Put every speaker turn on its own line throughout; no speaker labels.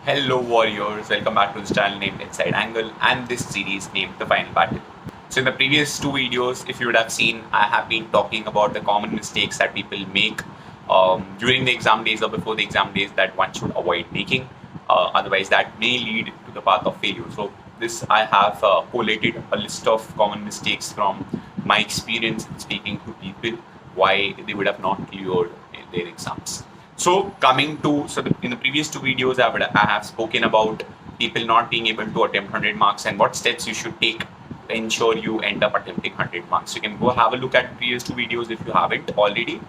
Hello warriors, welcome back to this channel named Inside Angle and this series named The Final Battle. So in the previous two videos, if you would have seen, I have been talking about the common mistakes that people make during the exam days or before the exam days that one should avoid making. Otherwise that may lead to the path of failure. So this I have collated a list of common mistakes from my experience in speaking to people why they would have not cleared their exams. So in the previous two videos, I have spoken about people not being able to attempt 100 marks and what steps you should take to ensure you end up attempting 100 marks. You can go have a look at previous two videos if you haven't already.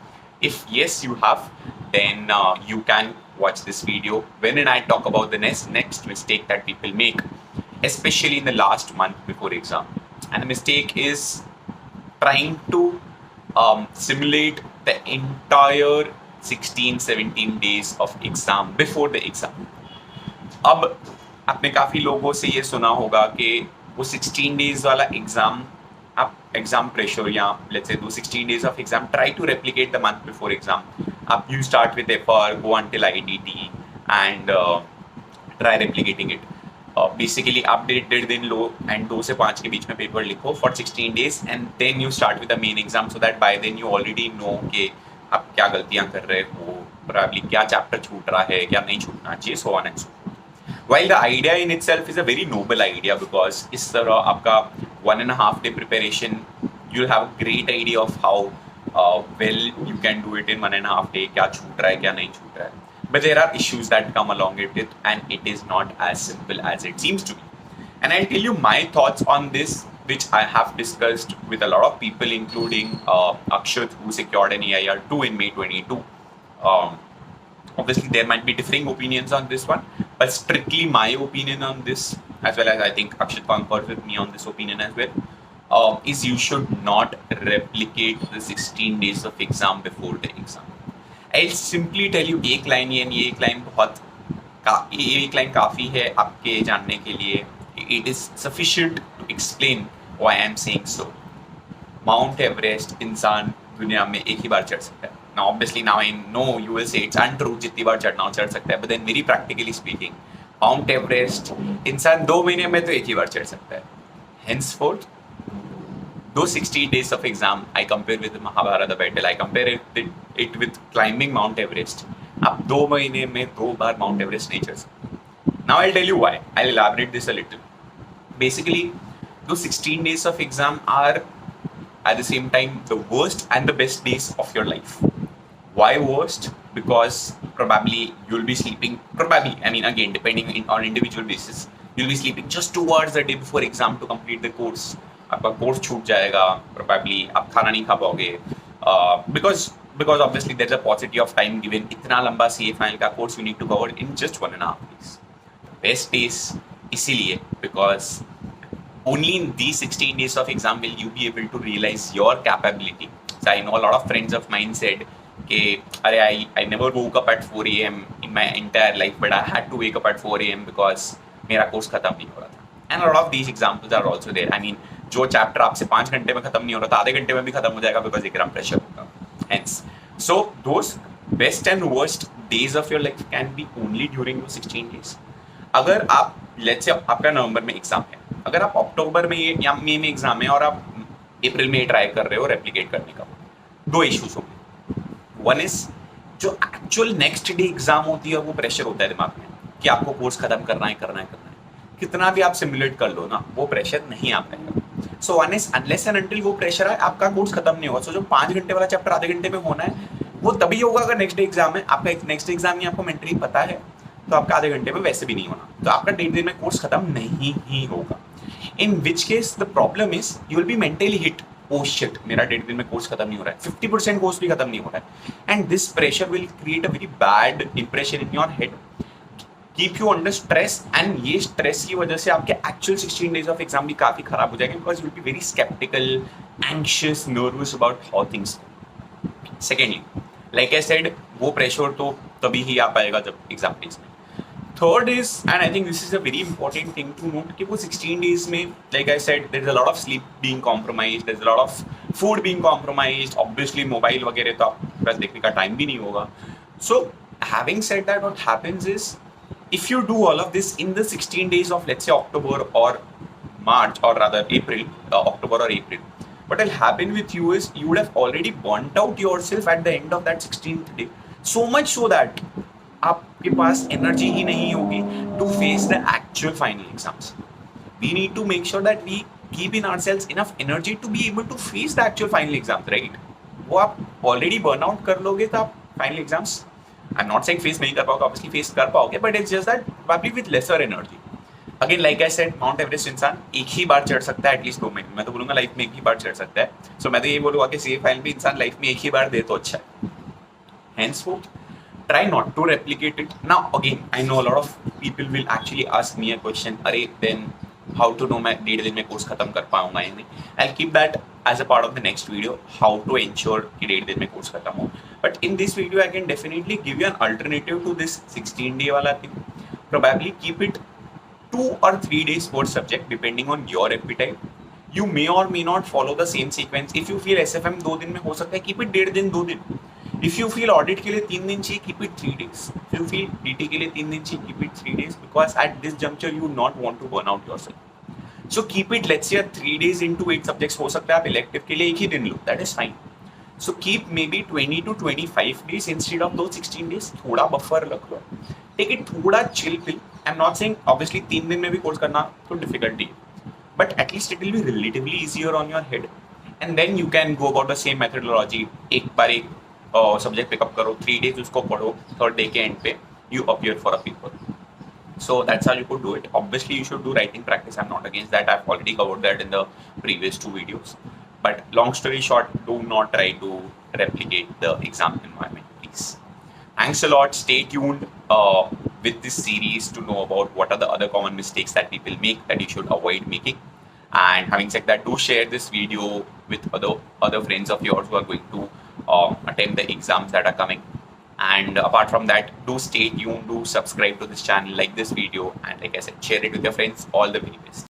If yes, you have, then you can watch this video wherein I talk about the next mistake that people make, especially in the last month before exam. And the mistake is trying to simulate the entire 16-17 days of exam before the exam. अब आपने काफ़ी लोगों से ये सुना होगा कि वो 16 days वाला एग्जाम, आप एग्जाम प्रेशर या let's say do 16 days of exam, try to replicate the month before exam. आप you start with FR, go until IDT and try replicating it. Basically आप डेढ़ दिन लो and 2 से 5 के बीच में पेपर लिखो for 16 days and then you start with the main exam so that by then you already know कि आप क्या गलतियां कर रहे हो, probably क्या चैप्टर छूट रहा है, क्या नहीं छूटना चाहिए, so on and so forth. While the idea in itself is a very noble idea because इस तरह आपका 1.5 day preparation, you'll have a great idea of how well you can do it in 1.5 day, क्या छूट रहा है, क्या नहीं छूट रहा है. But there are issues that come along with it and it is not as simple as it seems to be. And I'll tell you my thoughts on this, which I have discussed with a lot of people, including Akshat, who secured an AIR2 in May 22. Obviously, there might be differing opinions on this one, but strictly my opinion on this, as well as I think Akshat concurs with me on this opinion as well, is you should not replicate the 16 days of exam before the exam. I'll simply tell you एक line ये नहीं, एक line एक line काफ़ी है आपके जानने के लिए. It is sufficient to explain why I am saying so. Mount Everest इंसान दुनिया में एक ही बार चढ़ सकता है. Now obviously now I know you will say it's untrue, जितनी बार चढ़ना हो चढ़ सकता है, but then very practically speaking, Mount Everest इंसान 2 महीने में तो एक ही बार चढ़ सकता है. Henceforth, those 60 days of exam, I compare with the Mahabharata battle, I compare it with climbing Mount Everest. आप 2 महीने में 2 बार Mount Everest नहीं चढ़ सकते. Now I'll tell you why. I'll elaborate this a little. Basically, those 16 days of exam are at the same time the worst and the best days of your life. Why worst? Because probably you'll be sleeping, I mean again depending on individual basis, you'll be sleeping just 2 hours a day before exam to complete the course. आपका course छूट जाएगा, probably आप खाना नहीं खा पाओगे, because obviously there's a paucity of time given. इतना लंबा CA final का course you need to cover in just 1.5 days. Best days इसीलिए because only in these 16 days of exam will you be able to realize your capability. So I know a lot of friends of mine said कि अरे I never woke up at 4 a.m. in my entire life, but I had to wake up at 4 a.m. because मेरा course खत्म नहीं हो रहा था. And a lot of these examples are also there. I mean, जो chapter आपसे 5 घंटे में खत्म नहीं हो रहा था, आधे घंटे में भी खत्म हो जाएगा because एग्जाम प्रेशर होगा. Hence, so those best and worst days of your life can be only during those 16 days. अगर आप let's say आपका नवंबर में एग्जाम है, अगर आप अक्टूबर में या मई में एग्जाम है और आप अप्रैल में ट्राई कर रहे हो रेप्लिकेट करने का, 2 इश्यूज होंगे. वन इज जो एक्चुअल नेक्स्ट डे एग्जाम होती है वो प्रेशर होता है दिमाग में कि आपको कोर्स खत्म करना है. कितना भी आप सिमुलेट कर लो ना, वो प्रेशर नहीं आ पाएगा. So one is unless and until वो प्रेशर है, आपका कोर्स खत्म नहीं होगा. सो जो 5 घंटे वाला चैप्टर आधे घंटे में होना है वो तभी होगा अगर नेक्स्ट डे एग्जाम है. आपका नेक्स्ट एग्जाम ही आपको मेंटली पता है तो आपका आधे घंटे में वैसे भी नहीं होना, तो आपका 1.5 दिन में कोर्स खत्म नहीं ही होगा. In which case the problem is you will be mentally hit. Oh shit, मेरा 1.5 दिन में कोर्स खत्म नहीं हो रहा है, 50% कोर्स भी खत्म नहीं हो रहा है. And this pressure will create a very bad impression in your head, keep you under stress. And ये स्ट्रेस की वजह से आपके एक्चुअल 16 डेज ऑफ एग्जाम भी काफी खराब हो जाएंगे because you will be very sceptical, anxious, nervous about how things. Secondly, like I said, वो प्रेशर तो तभी ही आ पाएगा जब एग्जाम डेज में. Third is, and I think this is a very important thing to note, कि वो 16 days में, like I said, there is a lot of sleep being compromised, there is a lot of food being compromised, obviously mobile वगैरह तो आपके पास देखने का time भी नहीं होगा. So having said that, what happens is if you do all of this in the 16 days of, let's say, October or March, or rather April, October or April, what will happen with you is you would have already burnt out yourself at the end of that 16th day, so much so that आपके पास energy ही नहीं होगी to face the actual final exams. We need to make sure that we keep in ourselves enough energy to be able to face the actual final exams, right? वो आप already burn out कर लोगे तो आप final exams, I'm not saying face नहीं कर पाओगे, obviously face कर पाओगे, but it's just that probably with lesser energy. Again like I said, mount Everest इंसान एक ही बार चढ़ सकता है एटलीस्ट 2 महीने, मैं तो बोलूंगा लाइफ में एक ही बार चढ़ सकता है. सो मैं तो ये बोलूंगा कि सेफ फाइल भी इंसान लाइफ में एक ही बार दे तो अच्छा है. Henceforth, try not to replicate it. Now again, I know a lot of people will actually ask me a question, अरे then how to know मैं 1.5 दिन में कोर्स खत्म कर पाऊंगा या नहीं. I'll keep that as a part of the next video, how to ensure कि 1.5 दिन में कोर्स खत्म हो. But in this video, I can definitely give you an alternative to this 16-day वाला thing. Probably keep it 2 or 3 days per subject depending on your appetite. You may or may not follow the same sequence. If you feel SFM 2 दिन में हो सकता है, keep it 1.5 दिन 2 दिन. If you feel audit के लिए 3 दिन चाहिए, keep it 3 days. If you feel DT के लिए 3 दिन चाहिए, keep it 3 days, because at this juncture you not want to burn out yourself. So keep it, let's say 3 days into 8 subjects. हो सकता है आप elective के लिए एक ही दिन लो, that is fine. So keep maybe 20 to 25 days instead of those 16 days. थोड़ा buffer रख लो. Take it थोड़ा chill pill. I'm not saying obviously 3 दिन में भी कोर्स करना तो difficulty है, but at least it will be relatively easier on your head, and then you can go about the same methodology. एक बार एक सब्जेक्ट पिकअप करो, 3 days उसको पढ़ो, थर्ड डे के एंड पे you appear for a paper. So that's how you could do it. Obviously you should do writing practice. I'm not against that. I've already covered that in the previous 2 videos. But long story short, do not try to replicate the exam environment, please. Thanks a lot. Stay tuned with this series to know about what are the other common mistakes that people make that you should avoid making. And having said that, do share this video with other friends of yours who are going to attempt the exams that are coming. And apart from that, do stay tuned, do subscribe to this channel, like this video, and like I said, share it with your friends. All the very best.